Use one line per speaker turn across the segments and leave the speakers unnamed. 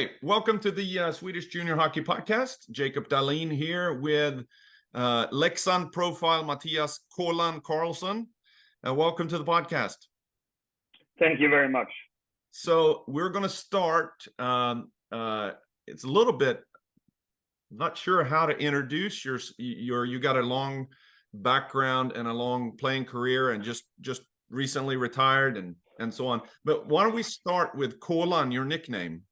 Hey, welcome to the Swedish Junior Hockey Podcast. Jacob Dahlin here with Leksand profile Mattias Kolan Karlsson. Welcome to the podcast.
Thank you very much.
So we're going to start. It's a little bit, not sure how to introduce you got a long background and a long playing career and just recently retired and so on. But why don't we start with Kolan, your nickname?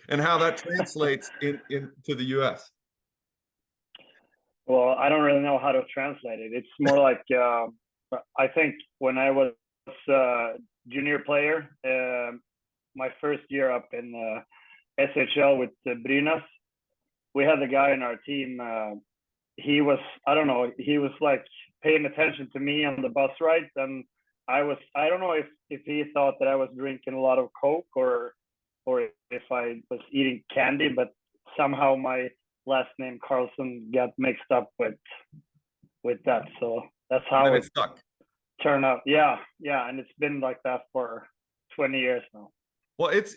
And how that translates into the U.S.
Well, I don't really know how to translate it. It's more like I think when I was a junior player, my first year up in SHL with Brynäs, we had a guy in our team. He was like paying attention to me on the bus ride, and I don't know if he thought that I was drinking a lot of Coke or if I was eating candy, but somehow my last name Karlsson got mixed up with that. So that's how it
stuck.
Turned out. Yeah, and it's been like that for 20 years now.
Well, it's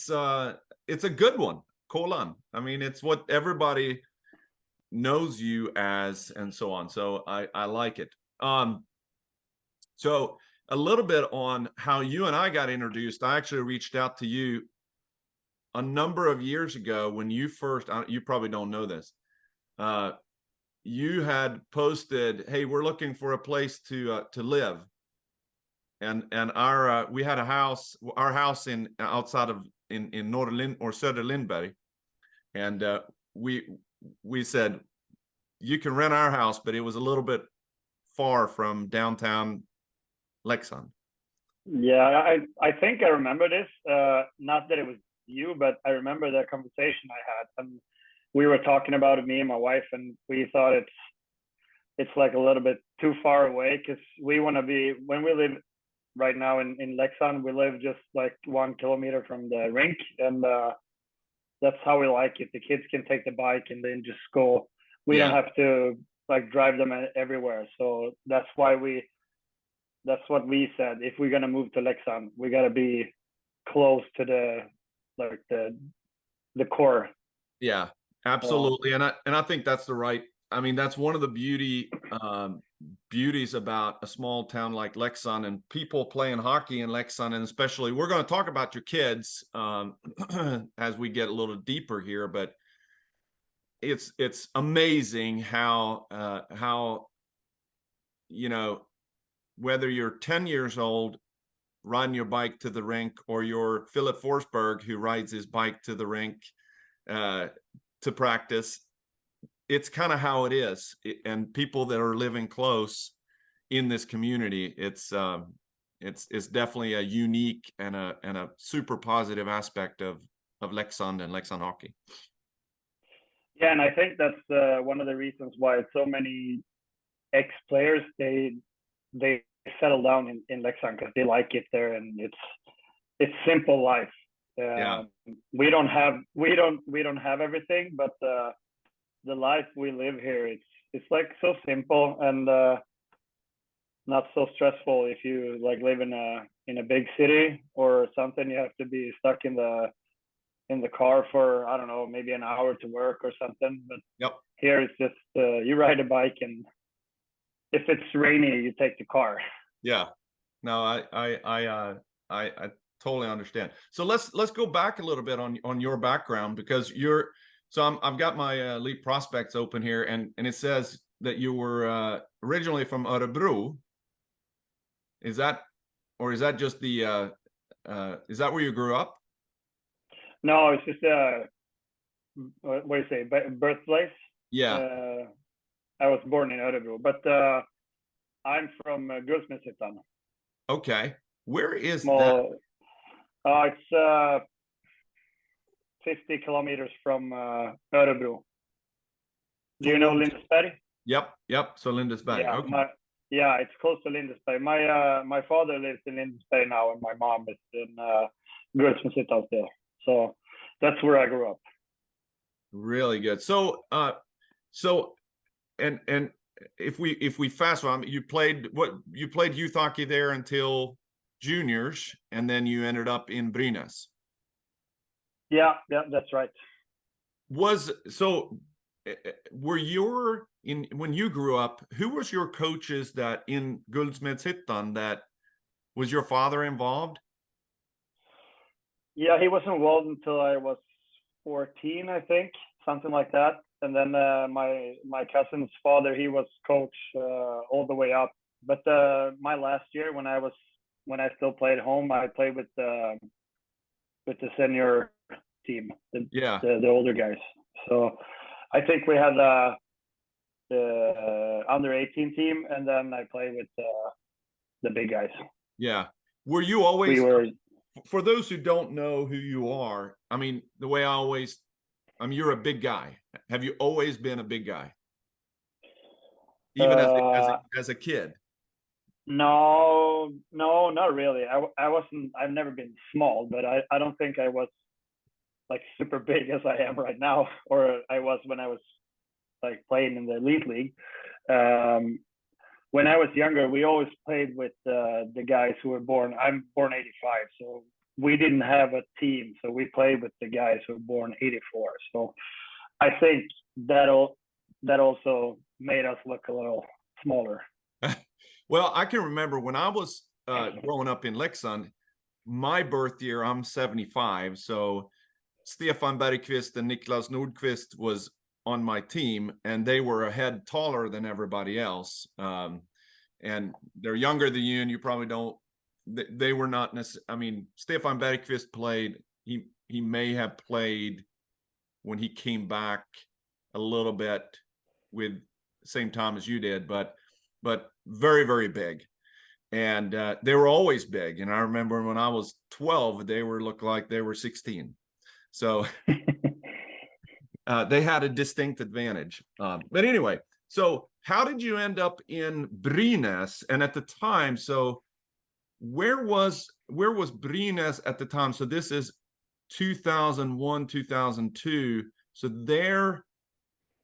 a good one, Kolan. I mean, it's what everybody knows you as, and so on. So I like it. So a little bit on how you and I got introduced. I actually reached out to you a number of years ago when you first, you probably don't know this, you had posted, "Hey, we're looking for a place to live," and our we had our house outside of Norrlin or Söder Lindberg, and we said you can rent our house, but it was a little bit far from downtown Leksand.
Yeah, I think I remember this. Not that it was you, but I remember the conversation I had, and we were talking about it, me and my wife, and we thought it's like a little bit too far away because we want to be, when we live right now in Leksand, we live just like 1 kilometer from the rink, and that's how we like it. The kids can take the bike and then just go. We don't have to like drive them everywhere. So that's what we said. If we're gonna move to Leksand, we gotta be close to the core.
Yeah, absolutely. And I think that's the right, I mean, that's one of the beauties about a small town like Leksand and people playing hockey in Leksand. And especially, we're going to talk about your kids as we get a little deeper here, but it's amazing how whether you're 10 years old riding your bike to the rink, or you're Philip Forsberg who rides his bike to the rink to practice, it's kind of how it is. And people that are living close in this community, it's definitely a unique and a super positive aspect of Leksand and Leksand hockey.
Yeah, and I think that's one of the reasons why so many ex-players they settle down in Leksand, because they like it there, and it's simple life. We don't have everything, but the life we live here, it's like so simple and not so stressful. If you like live in a big city or something, you have to be stuck in the car for, I don't know, maybe an hour to work or something. But here it's just you ride a bike, and if it's rainy, you take the car.
Yeah, no, I totally understand. So let's go back a little bit on your background, because I've got my Elite Prospects open here, and it says that you were originally from Örebro. Is that just the is that where you grew up?
No, it's just what do you say, birthplace?
Yeah.
I was born in Örebro, but I'm from Guldsmedshyttan.
Okay. Where is that?
It's 50 kilometers from Örebro. Do you know Lindesberg?
Yep. So Lindesberg.
Yeah,
okay.
It's close to Lindesberg. My father lives in Lindesberg now, and my mom is in Guldsmedshyttan still. So that's where I grew up.
Really good. So and if we fast forward, you played youth hockey there until juniors, and then you ended up in Brynäs.
Yeah, that's right.
Were when you grew up, who was your coaches that in Guldsmedshyttan that was your father involved?
Yeah, he was involved until I was 14, I think, something like that. And then my cousin's father, he was coach all the way up. But my last year, when I still played home, I played with the senior team,
Yeah,
the older guys. So I think we had the under 18 team, and then I played with the big guys.
yeah. Were you
We
always,
were
for those who don't know who you are, I mean, the way you're a big guy. Have you always been a big guy, even as a kid?
no, not really. I wasn't. I've never been small, but I don't think I was like super big as I am right now, or I was when I was like playing in the elite league. Um, when I was younger, we always played with the guys who were born. I'm born '85, so we didn't have a team, so we played with the guys who were born '84. So I think that also made us look a little smaller.
Well, I can remember when I was growing up in Leksand, my birth year, I'm 75. So Stefan Bergqvist and Niklas Nordqvist was on my team, and they were a head taller than everybody else. And they're younger than you, and you probably don't. They were not necessarily. I mean, Stefan Bergqvist played. He may have played when he came back a little bit with same time as you did, but very, very big. And they were always big. And I remember when I was 12, they were looked like they were 16. So they had a distinct advantage. But anyway, so how did you end up in Brynäs? And at the time, so where was Brynäs at the time? So this is 2001, 2002. So their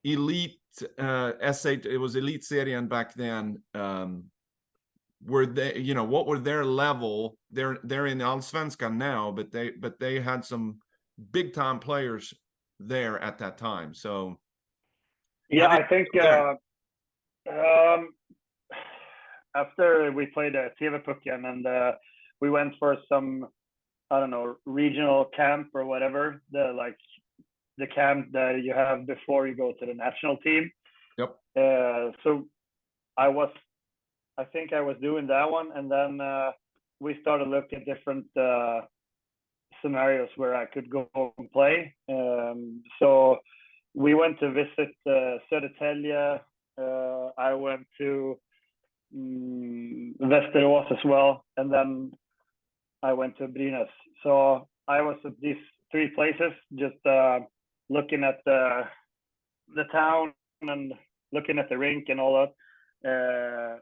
elite S8, it was Elite Serien back then. Were they, what were their level? They're in Allsvenskan now, but they had some big time players there at that time. So
Yeah, I think um, after we played TV-pucken and we went for some, I don't know, regional camp or whatever, the camp that you have before you go to the national team.
Yep.
So I think I was doing that one, and then we started looking at different scenarios where I could go and play. So we went to visit Södertälje. I went to Västerås as well, and then I went to Brynäs. So I was at these three places, just looking at the town and looking at the rink and all that.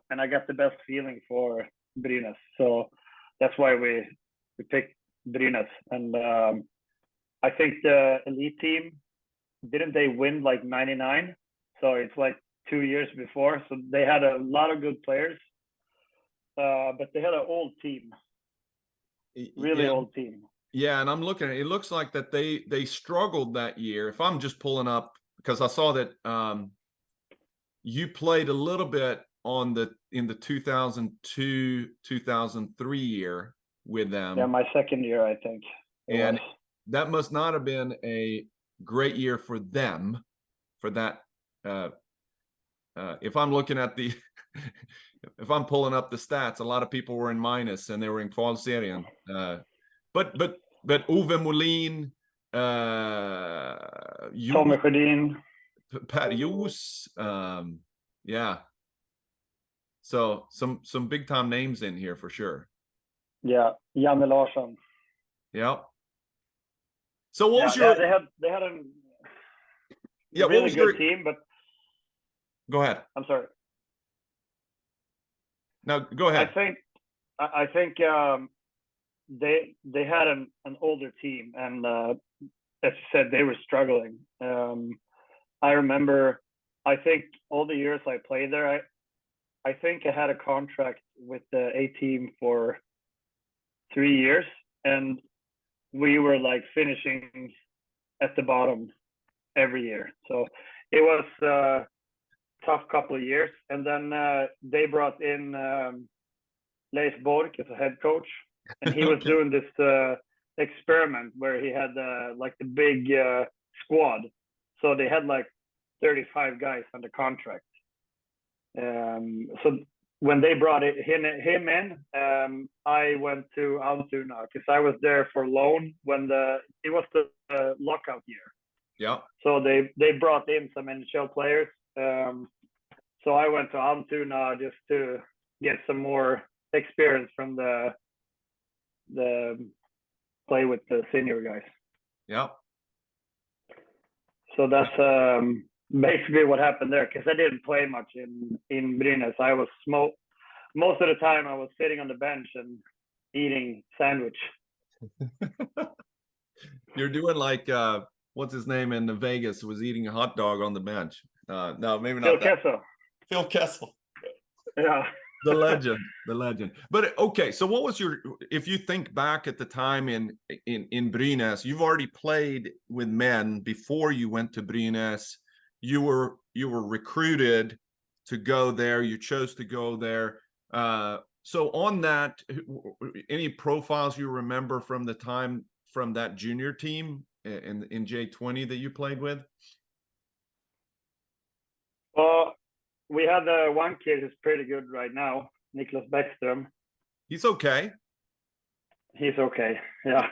And I got the best feeling for Brynäs. So that's why we picked Brynäs. And I think the elite team, didn't they win like 99? So it's like 2 years before. So they had a lot of good players, but they had an old team, really old team.
Yeah, and I'm looking at it. It looks like that they struggled that year. If I'm just pulling up, because I saw that you played a little bit in the 2002 2003 year with them.
Yeah, my second year, I think.
And that must not have been a great year for them. For that, if I'm looking at the, if I'm pulling up the stats, a lot of people were in minus and they were in Kvalserien. But Ove Molin,
Tommy Sjödin,
Per Jos, yeah. So some big time names in here for sure.
Yeah, Janne Larsson.
Yeah. So what was your?
They had a
Yeah,
really good team, but
go ahead.
I'm sorry.
No, go ahead.
I think they had an older team, and as you said, they were struggling. I remember, I think all the years I played there, I think I had a contract with the A team for 3 years, and we were like finishing at the bottom every year. So it was a tough couple of years. And then they brought in Leif Bork as a head coach, and he was
Okay.
doing this experiment where he had like the big squad. So they had like 35 guys under contract. So when they brought him in, I went to Altoona because I was there for loan when it was the lockout year.
Yeah.
So they brought in some NHL players. So I went to Altoona just to get some more experience from the play with the senior guys.
Yeah.
So that's basically what happened there, because I didn't play much in Brynäs. I was most of the time I was sitting on the bench and eating sandwich.
You're doing like what's his name in Vegas was eating a hot dog on the bench. No, maybe
Phil
not that.
Kessel.
Phil Kessel.
Yeah.
The legend, the legend. But okay, so what was your, if you think back at the time in Brynäs, you've already played with men before you went to Brynäs. You were recruited to go there. You chose to go there. So on that, any profiles you remember from the time from that junior team in J20 that you played with?
Well, we had one kid who's pretty good right now, Niklas Bäckström.
He's okay.
He's okay. Yeah.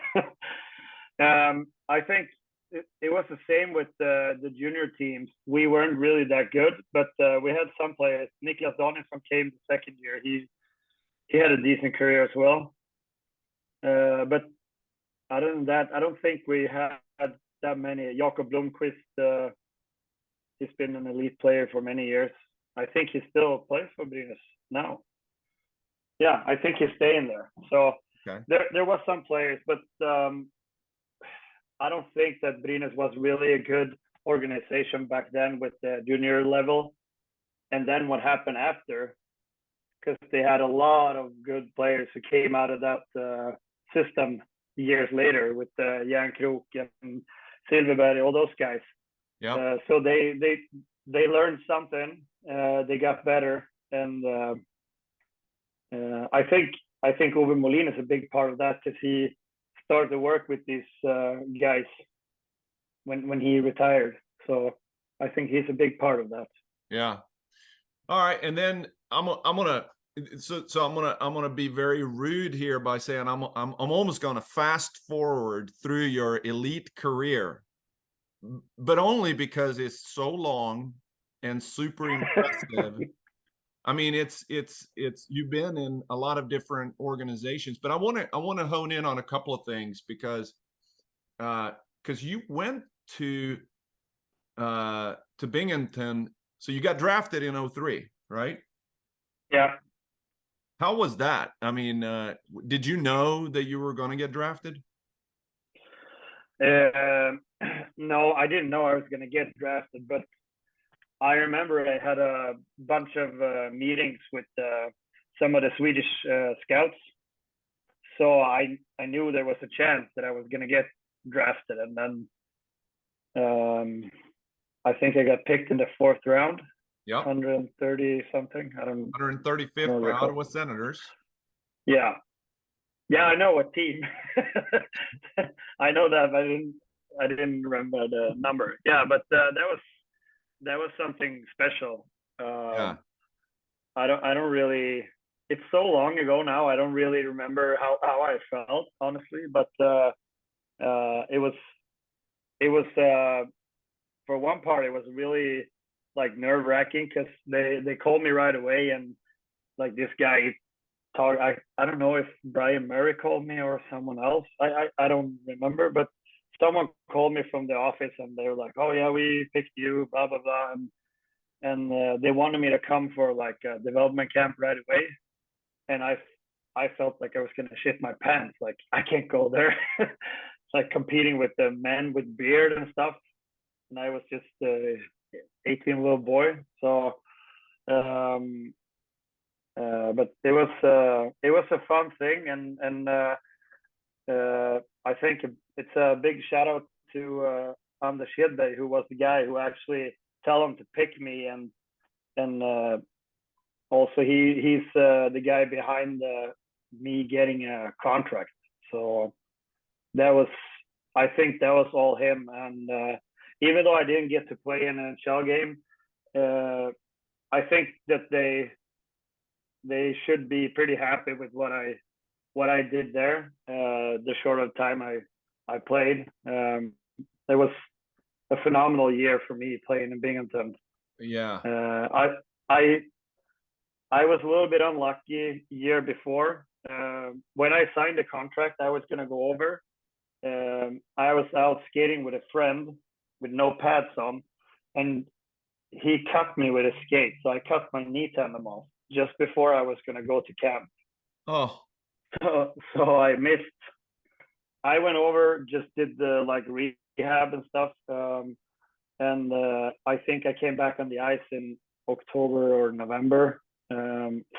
I think it was the same with the junior teams. We weren't really that good, but we had some players. Niklas Danielsson came the second year. He had a decent career as well. But other than that, I don't think we had that many. Jakob Blomqvist, he's been an elite player for many years. I think he still plays for Brynäs now. Yeah, I think he's staying there. So
Okay.
there was some players, but I don't think that Brynäs was really a good organization back then with the junior level. And then what happened after, because they had a lot of good players who came out of that system years later with Jan Krok and Silverberg, all those guys.
Yeah.
So they learned something. They got better, and I think Ove Molin is a big part of that, because he started to work with these guys when he retired. So I think he's a big part of that.
Yeah. All right, and then I'm gonna be very rude here by saying I'm almost gonna fast forward through your elite career, but only because it's so long and super impressive. I mean, it's you've been in a lot of different organizations, but I want to hone in on a couple of things because you went to Binghamton, so you got drafted in 03, right?
Yeah.
How was that? I mean, did you know that you were going to get drafted?
No, I didn't know I was going to get drafted, but I remember I had a bunch of meetings with some of the Swedish scouts. So I knew there was a chance that I was going to get drafted. And then I think I got picked in the 4th round.
Yeah.
130 something. I don't
135th for Ottawa Senators.
Yeah. Yeah, I know what team. I know that, but I didn't remember the number. Yeah, but that was something special.
Yeah.
I don't really. It's so long ago now. I don't really remember how I felt, honestly. But it was for one part, it was really like nerve wracking, because they called me right away, and like this guy talk. I don't know if Brian Murray called me or someone else. I don't remember, but someone called me from the office, and they were like, "Oh yeah, we picked you," blah blah blah, and they wanted me to come for like a development camp right away, and I felt like I was gonna shit my pants. Like, I can't go there. It's like competing with the men with beard and stuff, and I was just 18 little boy. So, but it was a fun thing, and I think it's a big shout out to Anders Hedberg, who was the guy who actually tell him to pick me, and also he's the guy behind me getting a contract. So that was, I think that was all him. And even though I didn't get to play in an NHL game, I think that they should be pretty happy with what I did there. The short of time I played, it was a phenomenal year for me playing in Binghamton.
Yeah.
I was a little bit unlucky year before. When I signed the contract, I was gonna go over. I was out skating with a friend with no pads on, and he cut me with a skate. So I cut my knee tendon off just before I was gonna go to camp.
Oh.
So I missed. I went over, just did the like rehab and stuff, and I think I came back on the ice in October or November.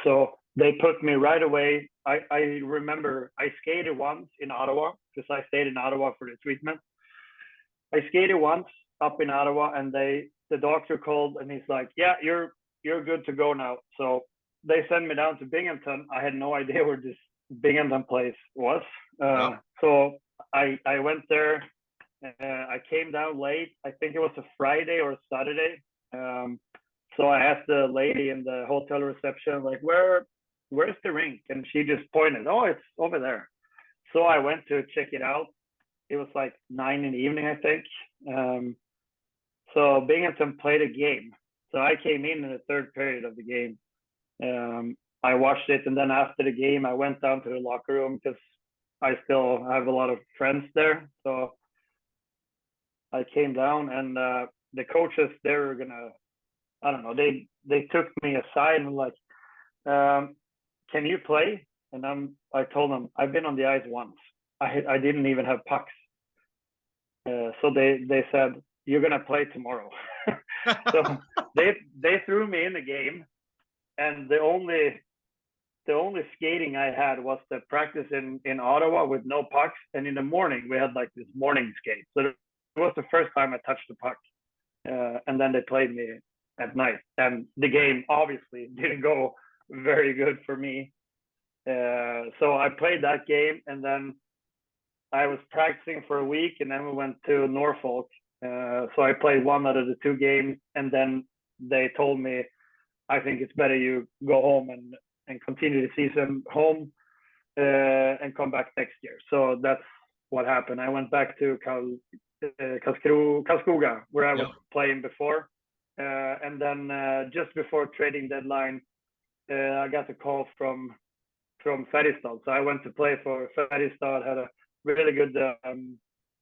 So they put me right away. I remember I skated once in Ottawa because I stayed in Ottawa for the treatment. I skated once up in Ottawa, and the doctor called and he's like, "Yeah, you're good to go now." So they sent me down to Binghamton. I had no idea where this Binghamton place was. So I went there. I came down late. I think it was a Friday or a Saturday. So I asked the lady in the hotel reception, like, where's the rink? And she just pointed, oh, it's over there. So I went to check it out. It was like 9 p.m, I think. So Binghamton played a game. So I came in the third period of the game. I watched it, and then after the game, I went down to the locker room because I still have a lot of friends there. So I came down, and the coaches, they were gonna, I don't know, they took me aside and like, can you play? And I told them I've been on the ice once. I didn't even have pucks. So they said, you're gonna play tomorrow. So they threw me in the game, and the only skating I had was the practice in Ottawa with no pucks, and in the morning we had like this morning skate. So it was the first time I touched the puck, and then they played me at night, and the game obviously didn't go very good for me. So I played that game, and then I was practicing for a week, and then we went to Norfolk. So I played one out of the 2 games, and then they told me, I think it's better you go home and continue the season home and come back next year. So that's what happened. I went back to Karlskoga, where I was playing before. And then just before trading deadline, I got a call from Färjestad. So I went to play for Färjestad, had a really good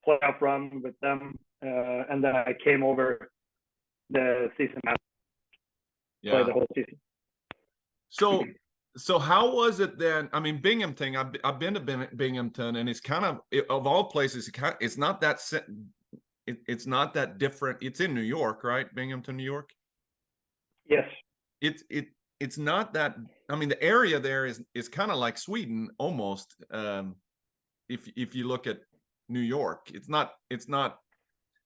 playoff run with them. And then I came over the season after, played the whole season.
So how was it then? I mean, Binghamton, I've been to Binghamton, and it's kind of all places, it's not that it's not that different. It's in New York, right? Binghamton, New York.
Yes.
It's not that. I mean, the area there is kind of like Sweden almost. If you look at New York, it's not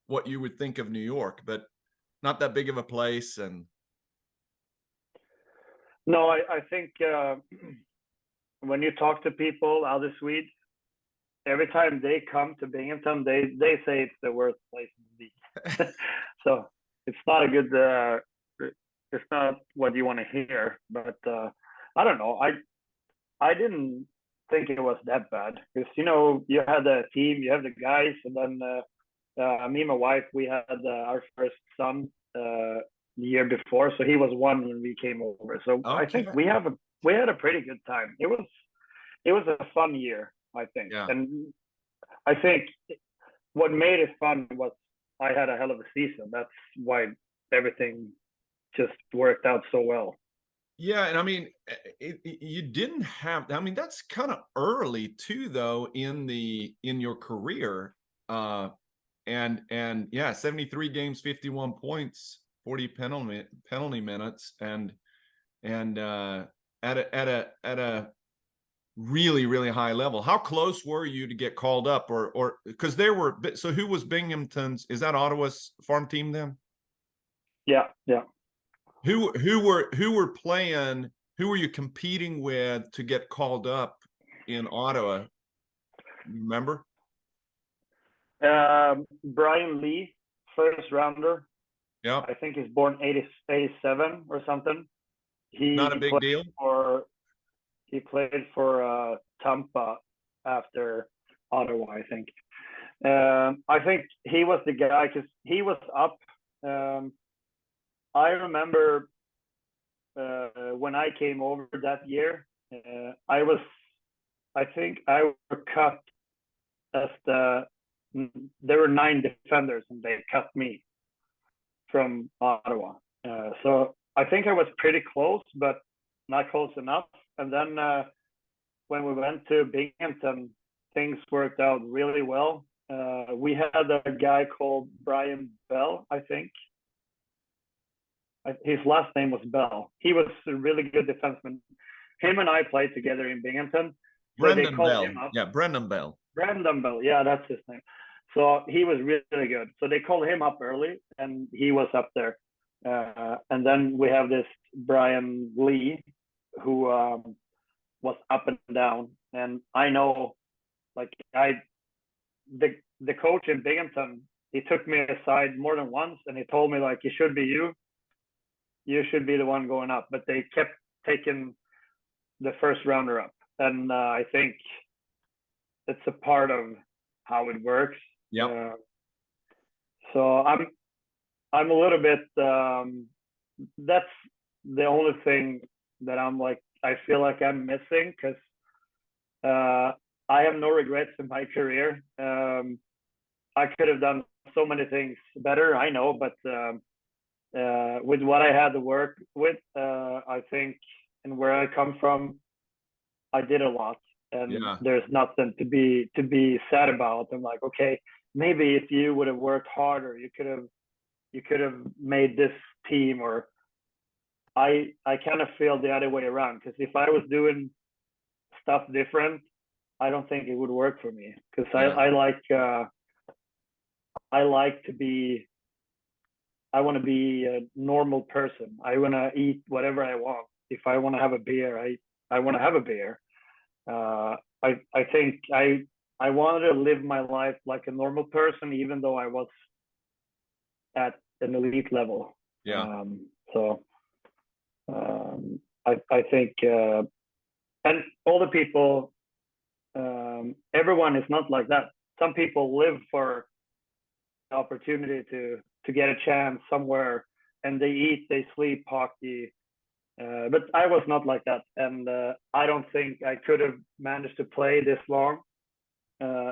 what you would think of New York, but not that big of a place. And
no, I think when you talk to people, other Swedes, every time they come to Binghamton, they say it's the worst place to be. So it's not a good, it's not what you want to hear. But I don't know. I didn't think it was that bad because, you know, you had the team, you have the guys, and then me and my wife, we had our first son the year before, so he was 1 when we came over. So okay. I think we had a pretty good time. It was a fun year, I think. Yeah. And I think what made it fun was I had a hell of a season. That's why everything just worked out so well.
Yeah, and I mean, you didn't have. I mean, that's kind of early too, though, in your career. And yeah, 73 games, 51 points, 40 penalty minutes, and at a really, really high level. How close were you to get called up, or because there were? So who was Binghamton's? Is that Ottawa's farm team then?
Yeah, yeah.
Who were playing? Who were you competing with to get called up in Ottawa? You remember?
Brian Lee, first rounder.
Yeah,
I think he's born 87 or something.
not a
He
big
played
deal.
for Tampa after Ottawa, I think. I think he was the guy because he was up. I remember when I came over that year, I think I was cut as there were 9 defenders and they cut me from Ottawa. So I think I was pretty close, but not close enough. And then when we went to Binghamton, things worked out really well. We had a guy called Brian Bell, I think. His last name was Bell. He was a really good defenseman. Him and I played together in Binghamton. So they
Brendan
called
Bell.
him up.
Yeah, Brendan Bell.
Brandon Bell, yeah, that's his name. So he was really good. So they called him up early, and he was up there. And then we have this Brian Lee, who was up and down. And I know, like the coach in Binghamton, he took me aside more than once, and he told me like, it should be you. You should be the one going up. But they kept taking the first rounder up, and I think it's a part of how it works.
Yeah.
So I'm a little bit. That's the only thing that I'm like. I feel like I'm missing because I have no regrets in my career. I could have done so many things better. I know, but with what I had to work with, I think, and where I come from, I did a lot, and
Yeah.
there's nothing to be sad about. I'm like, okay, maybe if you would have worked harder, you could have made this team. Or I kind of feel the other way around, because if I was doing stuff different, I don't think it would work for me, because
Yeah.
I like to be. I want to be a normal person. I want to eat whatever I want. If I want to have a beer, I want to have a beer. I think I wanted to live my life like a normal person, even though I was at an elite level.
Yeah.
So I think, and all the people, everyone is not like that. Some people live for the opportunity to get a chance somewhere, and they eat, they sleep hockey. But I was not like that, and I don't think I could have managed to play this long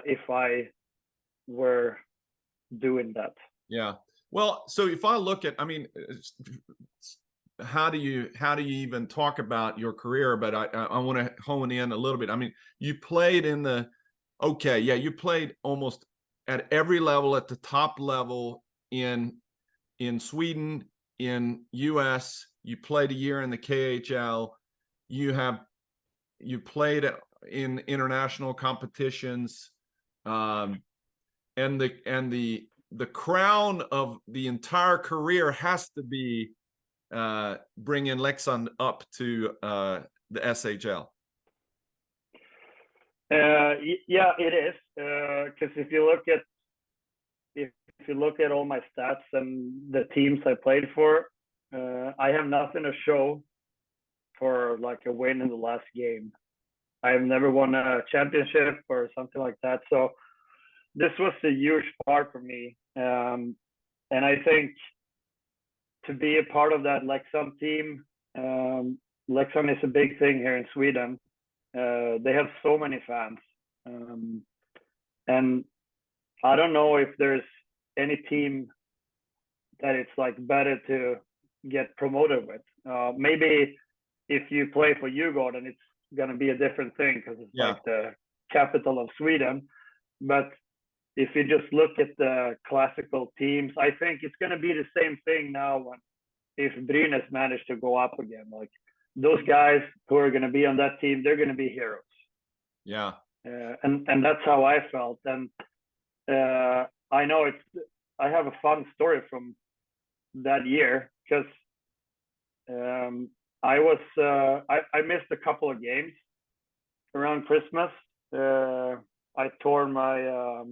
if I were doing that.
Yeah. Well, so if I look at, I mean, how do you even talk about your career? But I want to hone in a little bit. I mean, you played you played almost at every level, at the top level in Sweden, in US. You played a year in the KHL. You played in international competitions, and the crown of the entire career has to be bringing Leksand up to the SHL.
Yeah, it is, because if you look at all my stats and the teams I played for, I have nothing to show for like a win in the last game. I have never won a championship or something like that. So this was a huge part for me. And I think to be a part of that Leksand team, Leksand is a big thing here in Sweden. They have so many fans. And I don't know if there's any team that it's like better to get promoted with. Maybe if you play for Djurgården, it's going to be a different thing because it's like the capital of Sweden. But if you just look at the classical teams, I think it's going to be the same thing now if Brynäs managed to go up again. Like those guys who are going to be on that team, they're going to be heroes.
Yeah.
And that's how I felt. And I know I have a fun story from that year because I missed a couple of games around Christmas. I tore my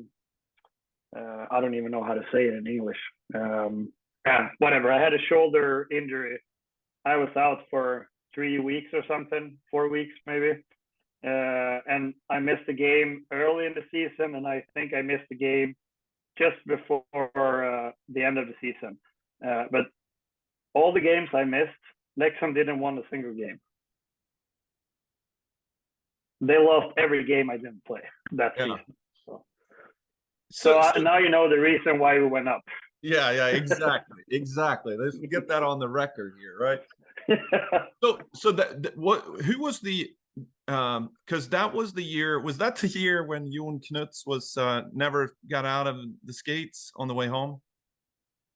I don't even know how to say it in English. Whatever. I had a shoulder injury. I was out for 3 weeks or something, 4 weeks maybe. And I missed a game early in the season, and I think I missed the game just before the end of the season. But all the games I missed, Leksand didn't win a single game. They lost every game I didn't play that season. So now you know the reason why we went up.
Yeah, exactly. Let's get that on the record here, right? So who was the because that was the year, was that the year when Jon Knuts was never got out of the skates on the way home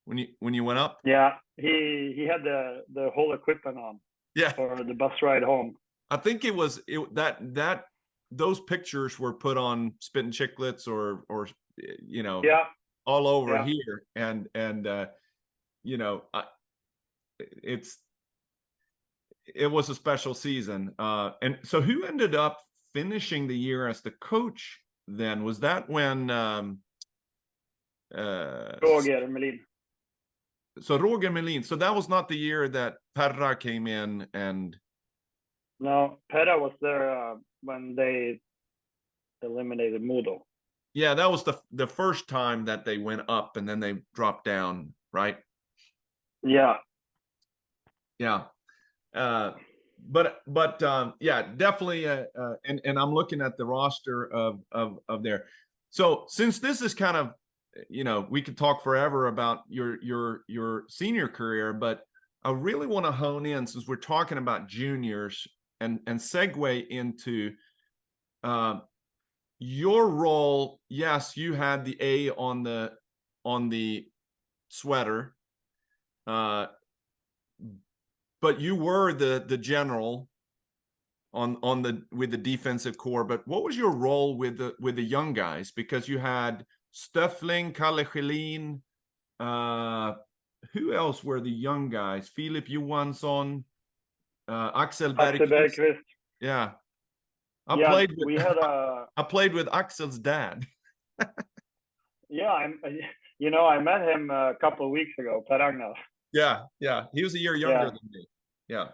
when you went up?
Yeah, he had the whole equipment on.
Yeah,
for the bus ride home.
I think it was that those pictures were put on Spittin' Chicklets or all over here, and it was a special season. And so who ended up finishing the year as the coach then? Was that when
Roger Melin?
So Roger Melin. So that was not the year that Perra came in and...
No, Perra was there when they eliminated Modo.
Yeah, that was the first time that they went up and then they dropped down, right?
Yeah.
Yeah. But yeah, definitely. And I'm looking at the roster of there. So since this is kind of, we could talk forever about your senior career, but I really want to hone in, since we're talking about juniors, and segue into your role. Yes, you had the A on the sweater, but you were the general with the defensive core. But what was your role with the young guys? Because you had Stöffling, Kalle Schelin, who else were the young guys? Filip Johansson, Axel Bergqvist. Yeah. I played with Axel's dad.
Yeah, I met him a couple of weeks ago, Per Agnar.
Yeah. He was a year younger than me. Yeah.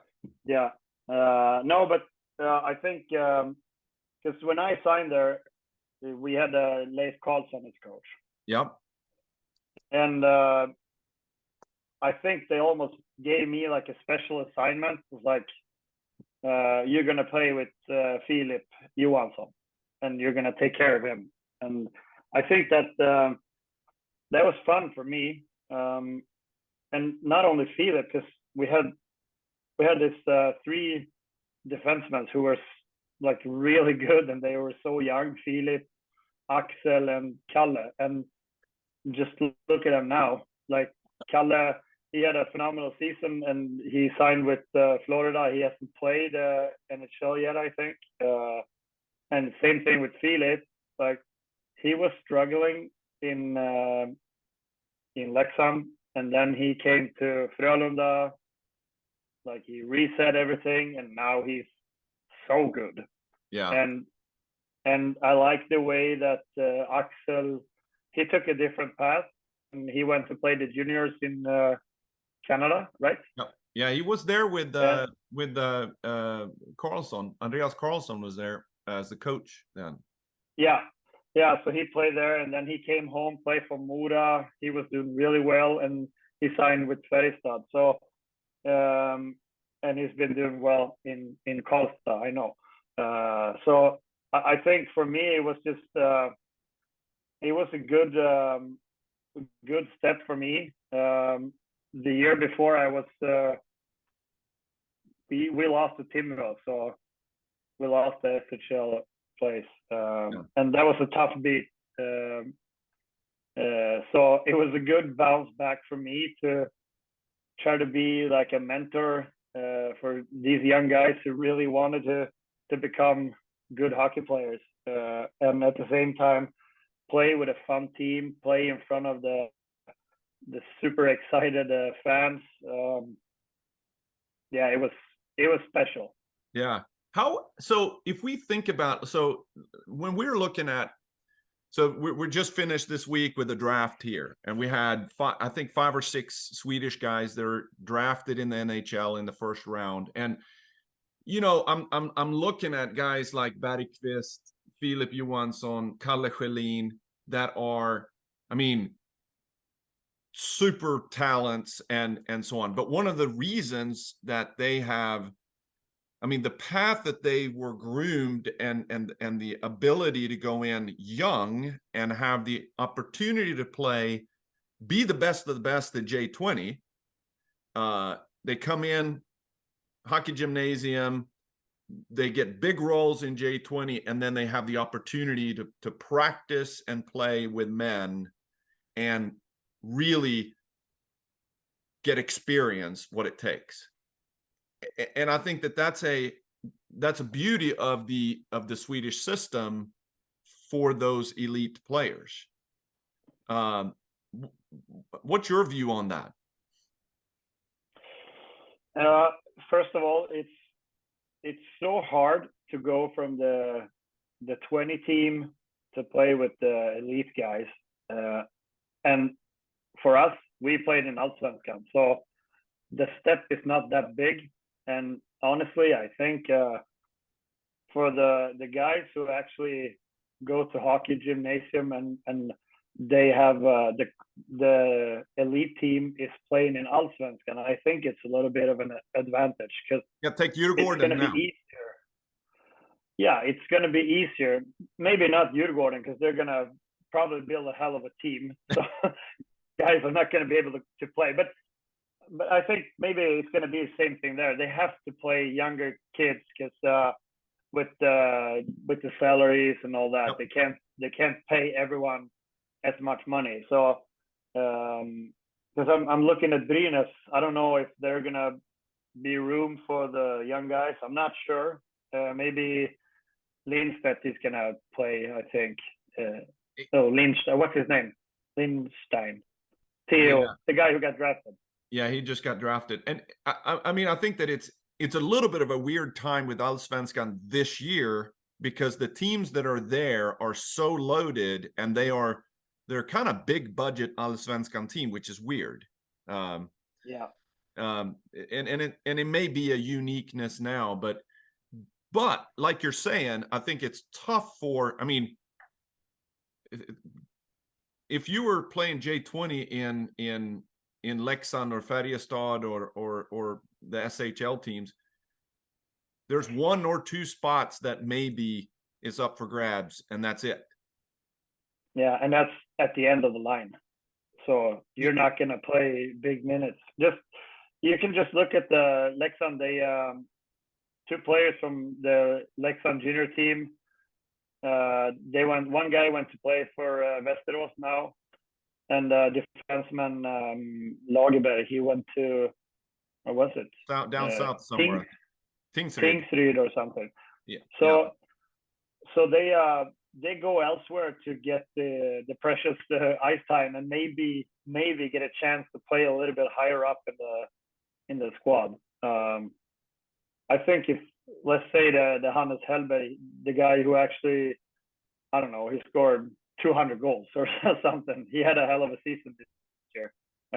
Yeah. No, but I think because when I signed there, we had Leif Karlsson as coach.
Yep.
And I think they almost gave me like a special assignment. It was like, you're going to play with Filip Johansson and you're going to take care of him. And I think that that was fun for me. And not only Filip, because we had this 3 defensemen who were like really good, and they were so young, Filip, Axel, and Kalle. And just look at them now. Like Kalle, he had a phenomenal season, and he signed with Florida. He hasn't played NHL yet, I think. And same thing with Filip. Like he was struggling in Leksand, and then he came to Frölunda. Like he reset everything, and now he's so good.
Yeah.
And I like the way that Axel, he took a different path, and he went to play the juniors in Canada, right?
Yeah, he was there with Karlsson. Andreas Karlsson was there as the coach then.
Yeah. So he played there, and then he came home, played for Mora. He was doing really well, and he signed with Färjestad. So, and he's been doing well in Karlstad, I know. So I think for me it was just it was a good step for me. The year before I was we lost to Timrå, so we lost the SHL place, and that was a tough beat. So it was a good bounce back for me to try to be like a mentor for these young guys who really wanted to become good hockey players, and at the same time play with a fun team, play in front of the super excited fans. Yeah, it was special.
Yeah. So if we think about, so when we're looking at, so we're just finished this week with a draft here, and we had I think 5 or 6 Swedish guys that are drafted in the NHL in the first round. And you know, I'm looking at guys like Bergqvist, Filip Johansson, Kalle Schelin that are, I mean, super talents and so on. But one of the reasons that they have, I mean, the path that they were groomed and the ability to go in young and have the opportunity to play, be the best of the best at J20. They come in hockey gymnasium, they get big roles in J20, and then they have the opportunity to practice and play with men and really get experience what it takes. And I think that that's a beauty of the Swedish system for those elite players. What's your view on that?
First of all, it's so hard to go from the 20 team to play with the elite guys, and for us, we played in Allsvenskan, so the step is not that big. And honestly, I think for the guys who actually go to hockey gymnasium and they have the elite team is playing in Allsvenskan, I think it's a little bit of an advantage because
take Djurgården
it's going to be easier. Yeah, it's going to be easier. Maybe not Djurgården because they're going to probably build a hell of a team. So guys are not going to be able to play. But I think maybe it's going to be the same thing there. They have to play younger kids because with the salaries and all that, yep, they can't pay everyone as much money. So because I'm looking at Brynäs, I don't know if they're going to be room for the young guys. I'm not sure. Maybe Lindstedt is going to play, I think. What's his name? Lindstein. Theo, yeah, the guy who got drafted.
Yeah, he just got drafted. And I mean, I think that it's a little bit of a weird time with Allsvenskan this year because the teams that are there are so loaded and they're kind of big budget Allsvenskan team, which is weird.
Yeah.
And it may be a uniqueness now, but like you're saying, I think it's tough for, I mean, if you were playing J20 in Leksand or Färjestad or the SHL teams, there's 1 or 2 spots that maybe is up for grabs, and that's it.
Yeah, and that's at the end of the line. So you're not going to play big minutes. You can just look at the Leksand. They 2 players from the Leksand junior team. One guy went to play for Västerås now, and defenseman Lagerberg, he went to, or was it
down south somewhere,
Tingsryd or something.
Yeah.
So they go elsewhere to get the precious ice time and maybe get a chance to play a little bit higher up in the squad. I think if, let's say the Hannes Hellberg, the guy who actually, I don't know, he scored 200 goals or something. He had a hell of a season this year.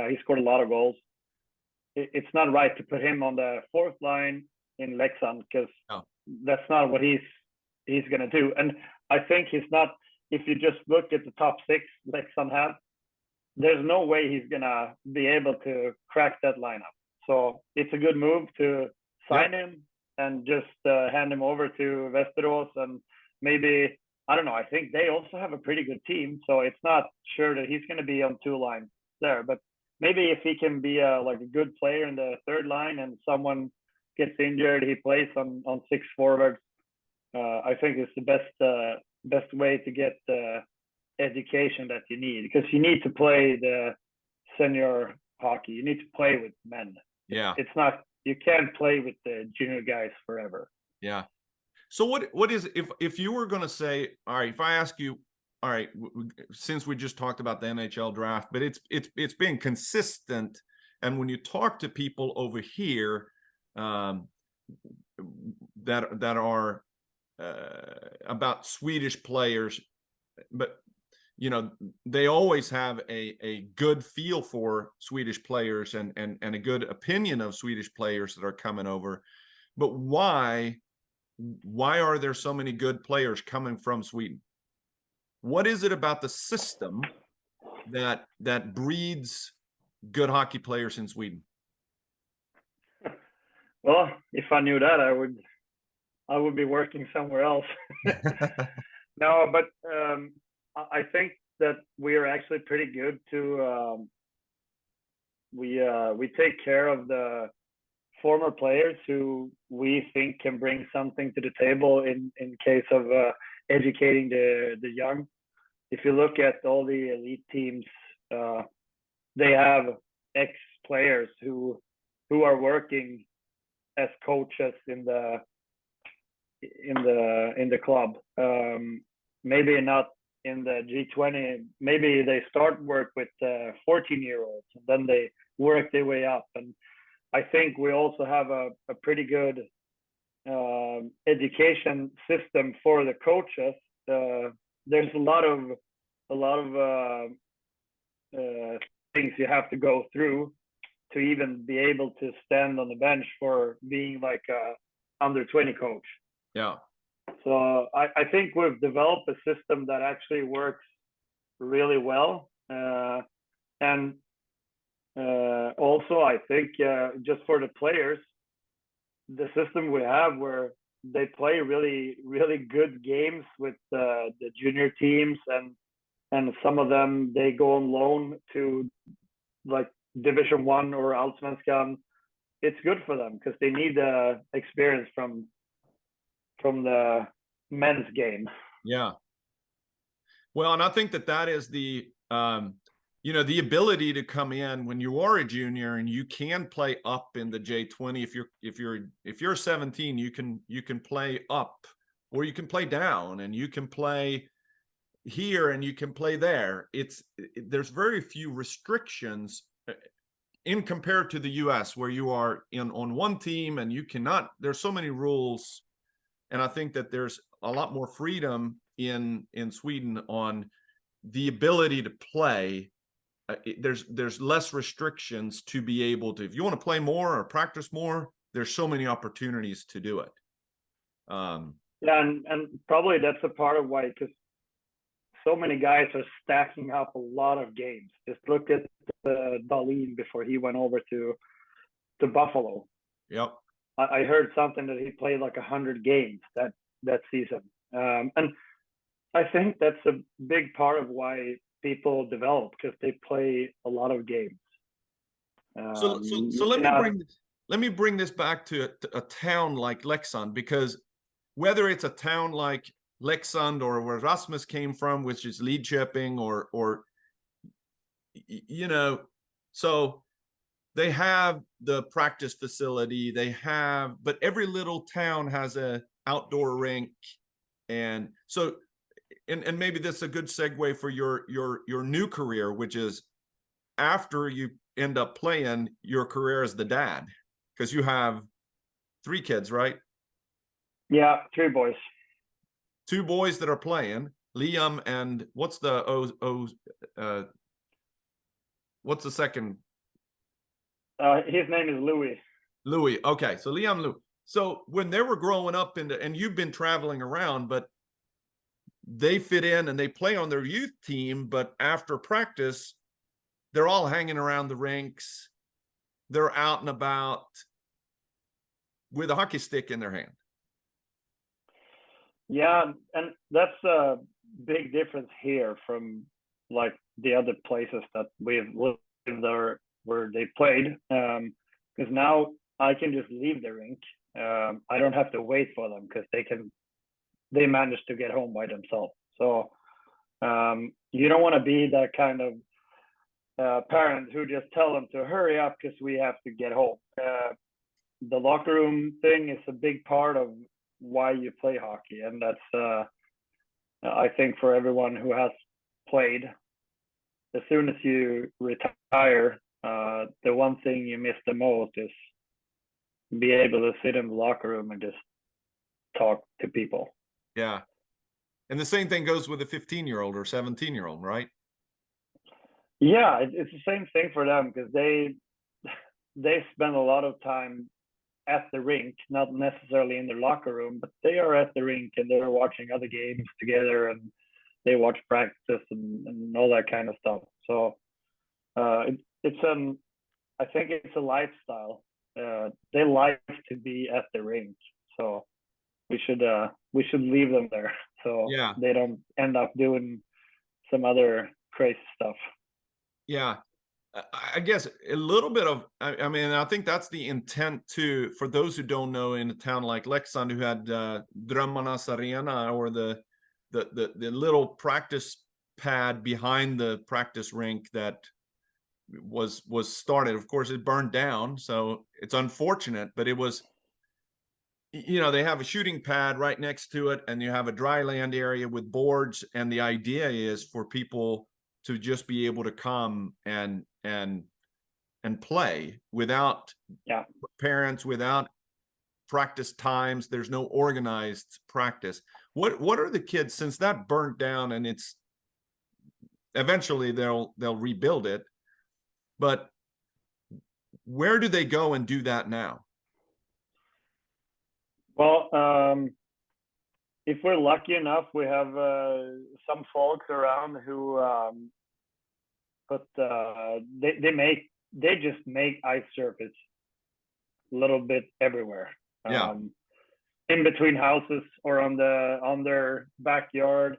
He scored a lot of goals. It's not right to put him on the 4th line in Leksand because that's not what he's going to do. And I think he's not, if you just look at the top 6 Leksand have, there's no way he's going to be able to crack that lineup. So it's a good move to sign him and just hand him over to Västerås, and maybe, I don't know, I think they also have a pretty good team, so it's not sure that he's going to be on 2 lines there, but maybe if he can be like a good player in the 3rd line and someone gets injured, he plays on 6 forwards. I think it's the best way to get the education that you need, because you need to play the senior hockey. You need to play with men.
Yeah.
It's not, you can't play with the junior guys forever.
Yeah. So what is, if you were going to say, all right, if I ask you, all right, since we just talked about the NHL draft, but it's been consistent, and when you talk to people over here, that are about Swedish players, but you know, they always have a good feel for Swedish players and a good opinion of Swedish players that are coming over. But why are there so many good players coming from Sweden? What is it about the system that breeds good hockey players in Sweden?
Well, if I knew that, I would be working somewhere else. No, but I think that we are actually pretty good to we take care of the former players who we think can bring something to the table in case of educating the young. If you look at all the elite teams, they have ex players who are working as coaches in the club. Maybe not in the G20. Maybe they start work with 14-year-olds and then they work their way up. And I think we also have a pretty good education system for the coaches. There's a lot of things you have to go through to even be able to stand on the bench for being like a under 20 coach.
Yeah.
So I think we've developed a system that actually works really well. And also, I think just for the players, the system we have where they play really, really good games with the junior teams, and some of them, they go on loan to like Division 1 or Allsvenskan. It's good for them because they need experience from the men's game.
Yeah. Well, and I think that is the the ability to come in when you are a junior and you can play up in the J20. If you're 17, you can play up, or you can play down, and you can play here and you can play there. There's very few restrictions in compared to the US, where you are on one team and you cannot, there's so many rules. And I think that there's a lot more freedom in Sweden on the ability to play. There's less restrictions to be able to, if you want to play more or practice more, there's so many opportunities to do it.
Yeah, and probably that's a part of why, because so many guys are stacking up a lot of games. Just look at Dahlin before he went over to Buffalo.
Yep.
I heard something that he played like 100 games that season. And I think that's a big part of why people develop, because they play a lot of games.
So let me bring this back to a town like Leksand, because whether it's a town like Leksand or where Rasmus came from, which is Lidköping, or so they have the practice facility, but every little town has a outdoor rink. And so, and maybe that's a good segue for your new career, which is after you end up playing your career as the dad, because you have 3 kids, right?
Yeah, 3 boys.
2 boys that are playing, Liam, and what's the second?
His name is Louis.
Louis. Okay, so Liam, Louis. So when they were growing up and you've been traveling around, but they fit in and they play on their youth team, but after practice, they're all hanging around the rinks. They're out and about with a hockey stick in their hand.
Yeah, and that's a big difference here from like the other places that we've lived there where they played. Because now I can just leave the rink. I don't have to wait for them because they manage to get home by themselves. So you don't want to be that kind of parent who just tell them to hurry up because we have to get home. The locker room thing is a big part of why you play hockey. And that's I think for everyone who has played, as soon as you retire, the one thing you miss the most is be able to sit in the locker room and just talk to people.
Yeah. And the same thing goes with a 15-year-old or 17-year-old, right?
Yeah, it's the same thing for them because they spend a lot of time at the rink, not necessarily in their locker room, but they are at the rink and they're watching other games together and they watch practice and all that kind of stuff. So I think it's a lifestyle. They like to be at the rink, so we should leave them there so
Yeah.
they don't end up doing some other crazy stuff.
Yeah. I guess a little bit of, I mean, I think that's the intent too, for those who don't know, in a town like Leksand, who had Drömmarnas Arena, or the little practice pad behind the practice rink that was started. Of course, it burned down, so it's unfortunate, but it was, you know, they have a shooting pad right next to it, and you have a dry land area with boards, and the idea is for people to just be able to come and play without parents, without practice times. There's no organized practice. What are the kids, since that burnt down, and it's eventually they'll rebuild it, but where do they go and do that now?
Well, if we're lucky enough, we have some folks around who they just make ice surface a little bit everywhere.
Yeah.
In between houses or on their backyard.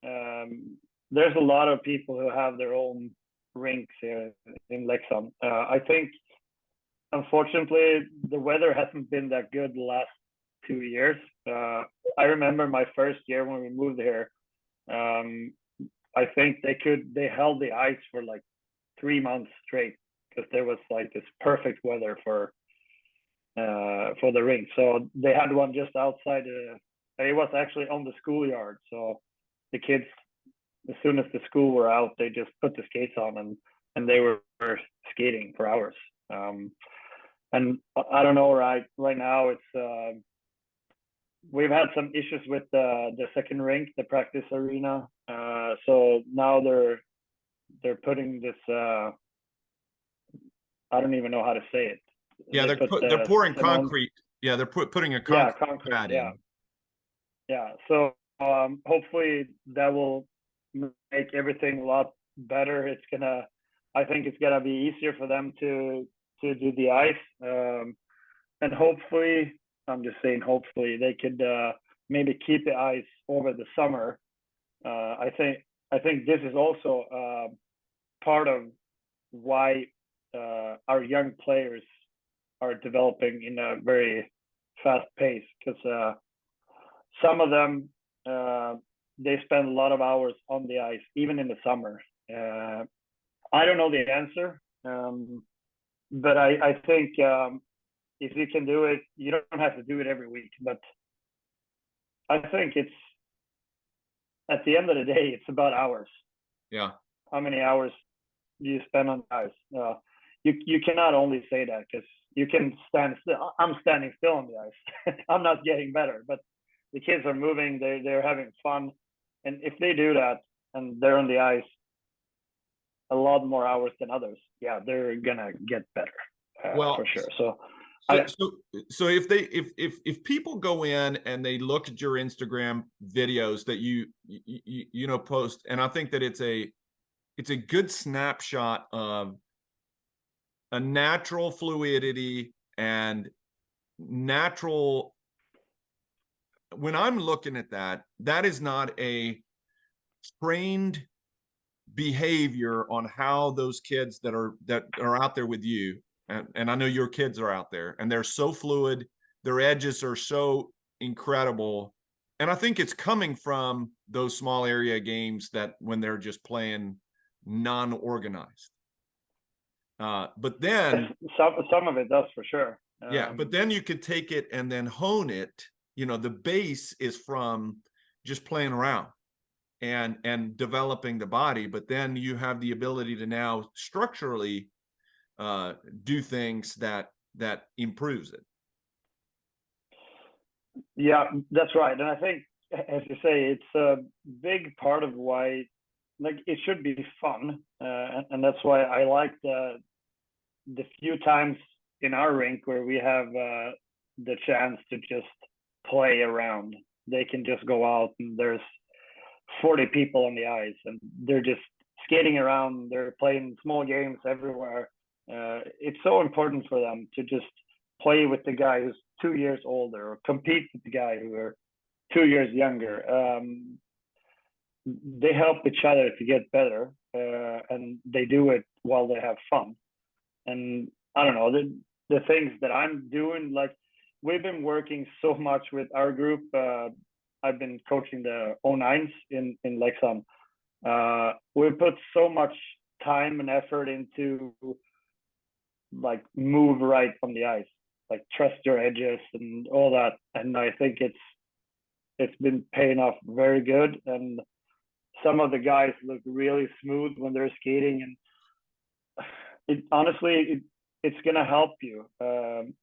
There's a lot of people who have their own rinks here in Leksand. I think, unfortunately, the weather hasn't been that good the last 2 years. I remember my first year when we moved here. I think they held the ice for like 3 months straight because there was like this perfect weather for the rink. So they had one just outside. It was actually on the schoolyard. So the kids, as soon as the school were out, they just put the skates on and they were skating for hours. And I don't know, right now it's we've had some issues with the second rink, the practice arena. So now they're putting this. I don't even know how to say it.
Yeah, they're pouring concrete. Yeah, they're putting a concrete pad in.
Yeah. So hopefully that will make everything a lot better. I think it's gonna be easier for them to do the ice. And hopefully, I'm just saying, hopefully they could maybe keep the ice over the summer. I think this is also part of why our young players are developing in a very fast pace, because some of them they spend a lot of hours on the ice, even in the summer. I don't know the answer, but I think if you can do it, you don't have to do it every week. But I think it's, at the end of the day, it's about hours.
Yeah.
How many hours do you spend on the ice? You cannot only say that because you can stand still. I'm standing still on the ice. I'm not getting better, but the kids are moving. They're having fun, and if they do that and they're on the ice a lot more hours than others, yeah, they're gonna get better.
Well,
for sure.
So if people go in and they look at your Instagram videos that you know post, and I think that it's a good snapshot of a natural fluidity and natural. When I'm looking at that, that is not a trained behavior on how those kids that are out there with you, and I know your kids are out there, and they're so fluid, their edges are so incredible, and I think it's coming from those small area games that when they're just playing non-organized. But then
some of it does, for sure.
yeah, but then you could take it and then hone it the base is from just playing around and developing the body, but then you have the ability to now structurally do things that improves it.
Yeah, that's right. And I think, as you say, it's a big part of why, like, it should be fun, and that's why I like the few times in our rink where we have the chance to just play around. They can just go out and there's 40 people on the ice and they're just skating around. They're playing small games everywhere. It's so important for them to just play with the guy who's 2 years older or compete with the guy who are 2 years younger. They help each other to get better, and they do it while they have fun. And I don't know, the things that I'm doing, like, we've been working so much with our group. I've been coaching the 09s in Leksand. We put so much time and effort into, like, move right on the ice, like trust your edges and all that. And I think it's been paying off very good. And some of the guys look really smooth when they're skating, and it honestly it's gonna help you.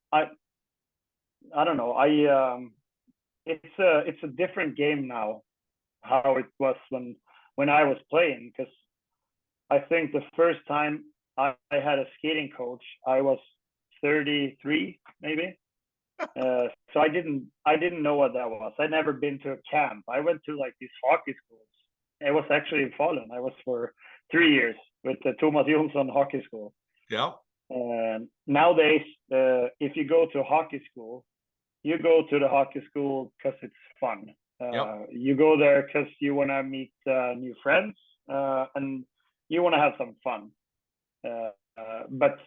I don't know. It's a different game now, how it was when I was playing, because I think the first time I had a skating coach, I was 33 maybe. So I didn't know what that was. I'd never been to a camp. I went to, like, these hockey schools. It was actually in Falun. I was for 3 years with the Thomas Jonsson Hockey School.
Yeah.
Nowadays, if you go to a hockey school, you go to the hockey school because it's fun. You go there because you want to meet new friends, and you want to have some fun. But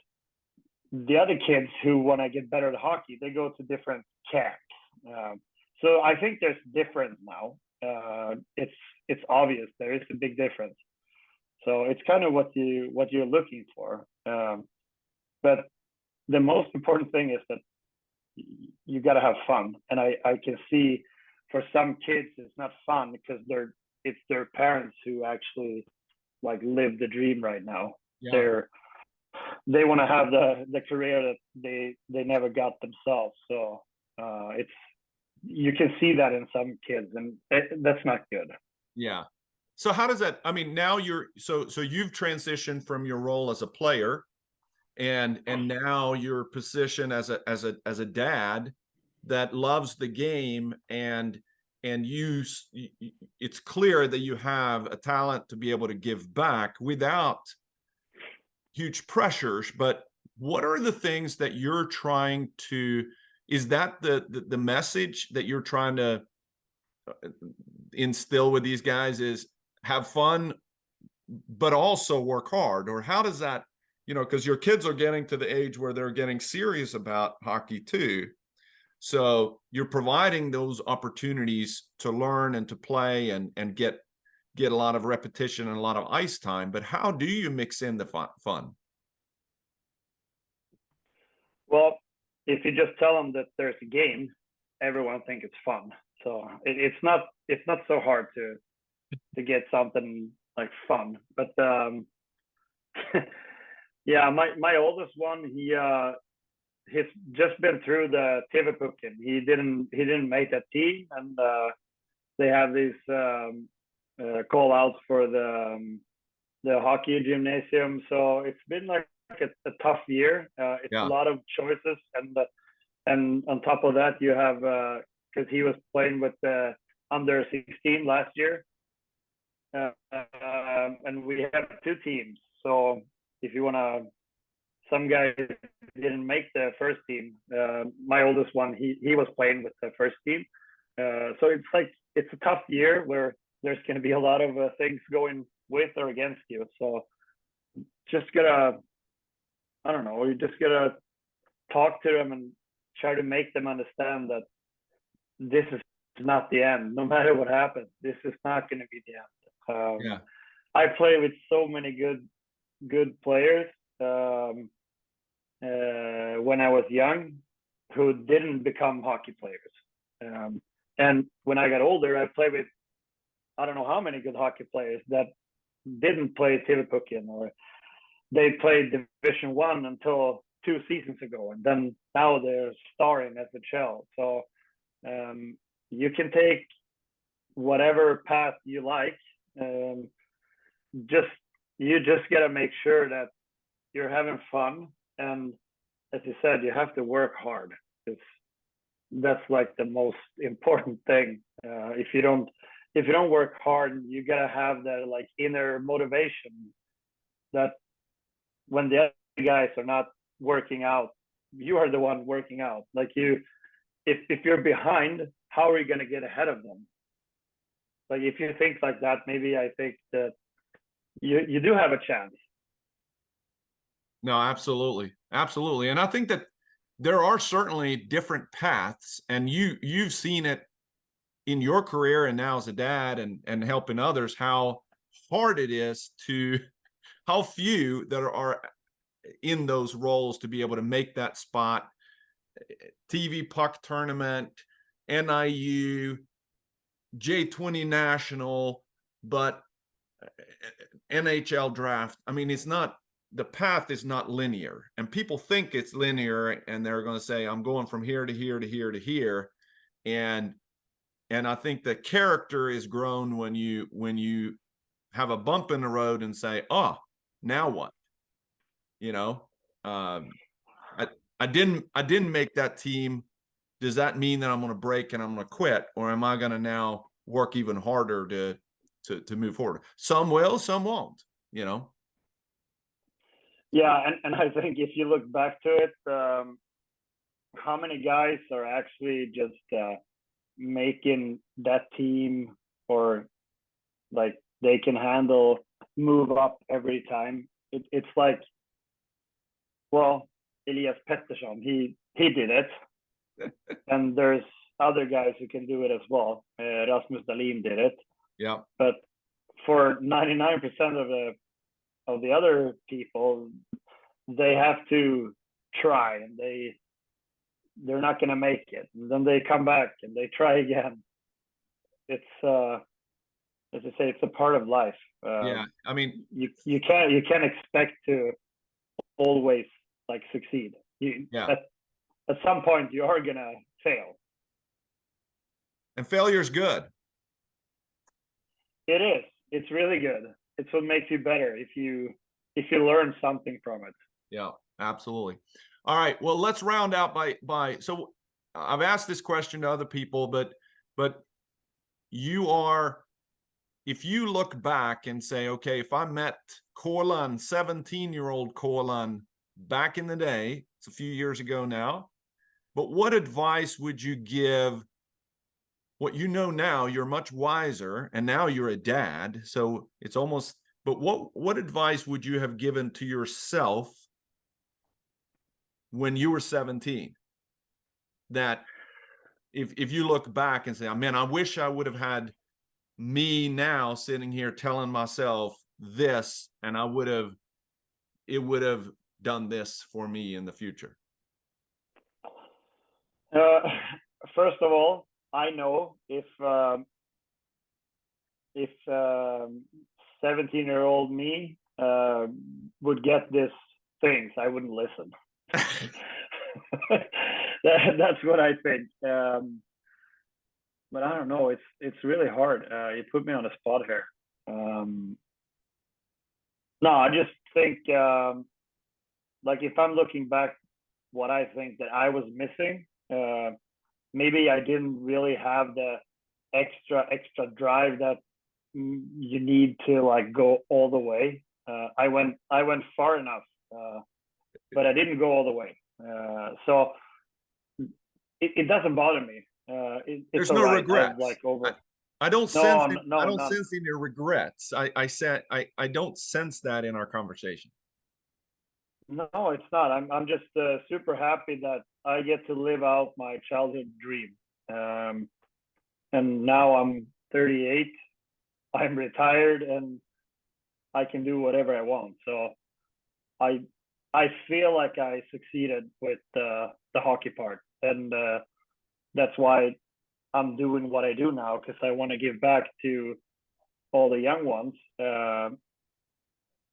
the other kids who want to get better at hockey, they go to different camps. So I think there's difference now. It's obvious there is a big difference. So it's kind of what you're looking for. But the most important thing is that you got to have fun. And I can see for some kids it's not fun because it's their parents who actually, like, live the dream right now. Yeah. They want to have the career that they never got themselves. So you can see that in some kids, and that's not good.
Yeah. So how does that, I mean, now so you've transitioned from your role as a player and now your position as a dad that loves the game, and it's clear that you have a talent to be able to give back without huge pressures. But what are the things that you're trying to, is that the message that you're trying to instill with these guys, is have fun but also work hard? Or how does that, because your kids are getting to the age where they're getting serious about hockey too, so you're providing those opportunities to learn and to play and get a lot of repetition and a lot of ice time. But how do you mix in the fun?
Well, if you just tell them that there's a game, everyone thinks it's fun. So it's not so hard to get something like fun. But yeah, my oldest one, he's just been through the TV-pucken. He didn't make that team, and they have these call outs for the hockey gymnasium. So it's been like a tough year. It's a lot of choices, and on top of that, you have because he was playing with the under 16 last year, and we have 2 teams. So if you want to, some guys didn't make the first team. My oldest one, he was playing with the first team. So it's a tough year where there's going to be a lot of things going with or against you. So just gotta, I don't know, you just gotta talk to them and try to make them understand that this is not the end. No matter what happens, this is not going to be the end. I play with so many good players when I was young who didn't become hockey players. And when I got older, I played with I don't know how many good hockey players that didn't play TV-pucken, or they played Division One until 2 seasons ago, and then now they're starring as a shell. So you can take whatever path you like. Just you just gotta make sure that you're having fun, and as you said, you have to work hard. It's that's like the most important thing. If you don't work hard, you gotta have that like inner motivation that when the other guys are not working out, you are the one working out. Like if you're behind, how are you gonna get ahead of them? Like if you think like that, maybe I think that you do have a chance.
No, absolutely. Absolutely. And I think that there are certainly different paths, and you've seen it in your career and now as a dad and helping others, how hard it is to how few that are in those roles to be able to make that spot. TV puck tournament, NIU, J20 national, but NHL draft. I mean, it's not, the path is not linear, and people think it's linear, and they're going to say, I'm going from here to here to here to here. And I think the character is grown when you have a bump in the road and say, oh, now what? You know, I didn't make that team. Does that mean that I'm going to break and I'm going to quit, or am I going to now work even harder to move forward? Some will, some won't. You know.
Yeah, and I think if you look back to it, how many guys are actually just making that team, or like they can handle move up every time? It's like, well, Elias Pettersson, he did it, and there's other guys who can do it as well. Rasmus Dahlin did it.
Yeah.
But for 99% of the other people, they have to try, and they're not going to make it. And then they come back and they try again. It's as I say, it's a part of life.
Yeah, I mean,
you can't expect to always like succeed.
Yeah.
At some point you are gonna fail.
And failure is good.
It is. It's really good. It's what makes you better if you learn something from it.
Yeah, absolutely. All right. Well, let's round out by so I've asked this question to other people, but you are, if you look back and say, okay, if I met Kolan, 17-year-old Kolan back in the day, it's a few years ago now, but what advice would you give? What you know now, you're much wiser, and now you're a dad, so it's almost, but what advice would you have given to yourself when you were 17? That if you look back and say, oh, man, I wish I would have had me now sitting here telling myself this, and it would have done this for me in the future.
First of all, I know if 17-year-old me would get this things, I wouldn't listen. That's what I think. But I don't know. It's really hard. You put me on the spot here. No, I just think like if I'm looking back, what I think that I was missing, maybe I didn't really have the extra drive that you need to like go all the way. I went far enough, but I didn't go all the way. So it doesn't bother me.
There's no regrets.
Like over.
I don't sense I don't
none.
sense any regrets. I said I don't sense that in our conversation.
No, it's not. I'm just super happy that I get to live out my childhood dream. And now I'm 38. I'm retired, and I can do whatever I want. So I feel like I succeeded with the hockey part, and that's why I'm doing what I do now because I want to give back to all the young ones.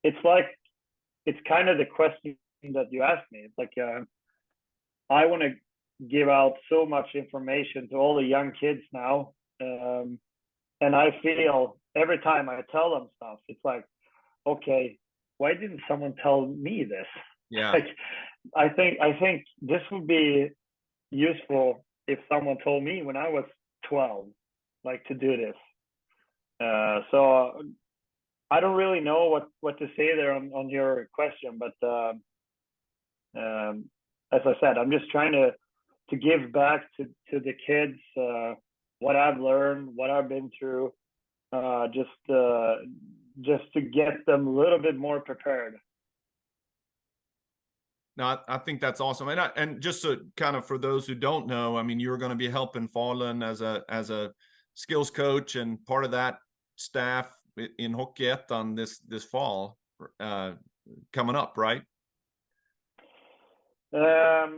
It's like it's kind of the question that you asked me. It's like I want to give out so much information to all the young kids now, and I feel every time I tell them stuff, it's like, okay, why didn't someone tell me this?
Yeah.
Like, I think this would be useful if someone told me when I was 12, like, to do this. So I don't really know what to say there on your question, but as I said, I'm just trying to give back to the kids what I've learned, what I've been through, just to get them a little bit more prepared.
No, I think that's awesome. And just so kind of for those who don't know, I mean, you're going to be helping Kolan as a skills coach and part of that staff in Hockeyettan this fall coming up, right?
I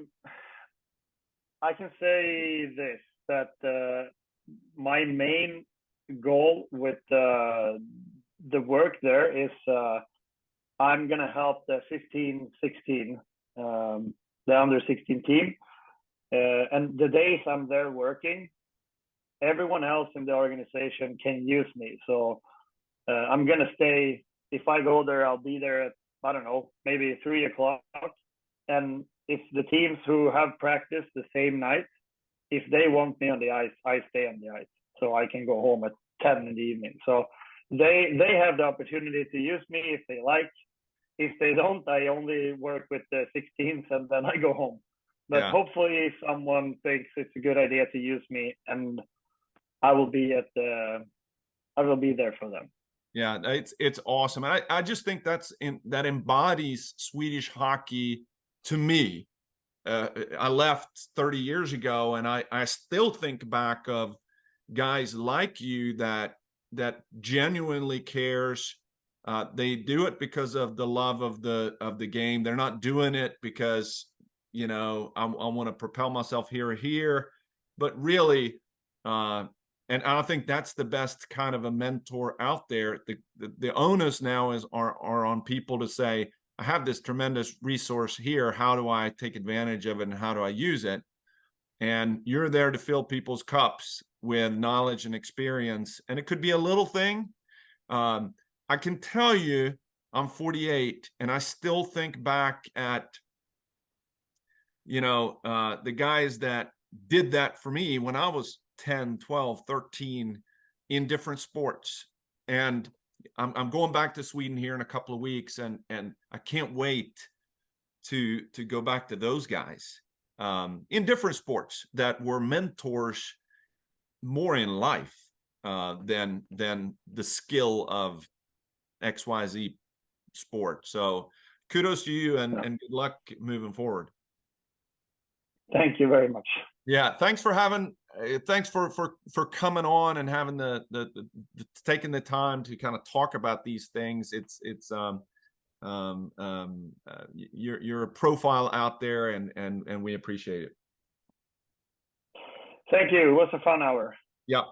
can say this, that my main goal with the work there is I'm gonna help the 15-16, the under 16 team, and the days I'm there working, everyone else in the organization can use me. So I'm gonna stay. If I go there, I'll be there at, I don't know, maybe 3 o'clock. And if the teams who have practice the same night, if they want me on the ice, I stay on the ice, so I can go home at 10 in the evening. So they have the opportunity to use me if they like. If they don't, I only work with the 16s and then I go home. But
Yeah.
hopefully someone thinks it's a good idea to use me, and I will be there for them.
Yeah, it's awesome. And I just think that embodies Swedish hockey to me. I left 30 years ago, and I still think back of guys like you that genuinely cares. They do it because of the love of the game. They're not doing it because, you know, I want to propel myself here or here, but really, and I think that's the best kind of a mentor out there. The onus now are on people to say, I have this tremendous resource here. How do I take advantage of it, and how do I use it? And you're there to fill people's cups with knowledge and experience. And it could be a little thing. I can tell you, I'm 48, and I still think back at, you know, the guys that did that for me when I was 10, 12, 13 in different sports. And I'm going back to Sweden here in a couple of weeks, and I can't wait to go back to those guys in different sports that were mentors more in life than the skill of XYZ sport. So kudos to you, and good luck moving forward.
Thank you very much.
Yeah, thanks for coming on and having the taking the time to kind of talk about these things. You're a profile out there, and we appreciate it.
Thank you. It was a fun hour.
Yeah.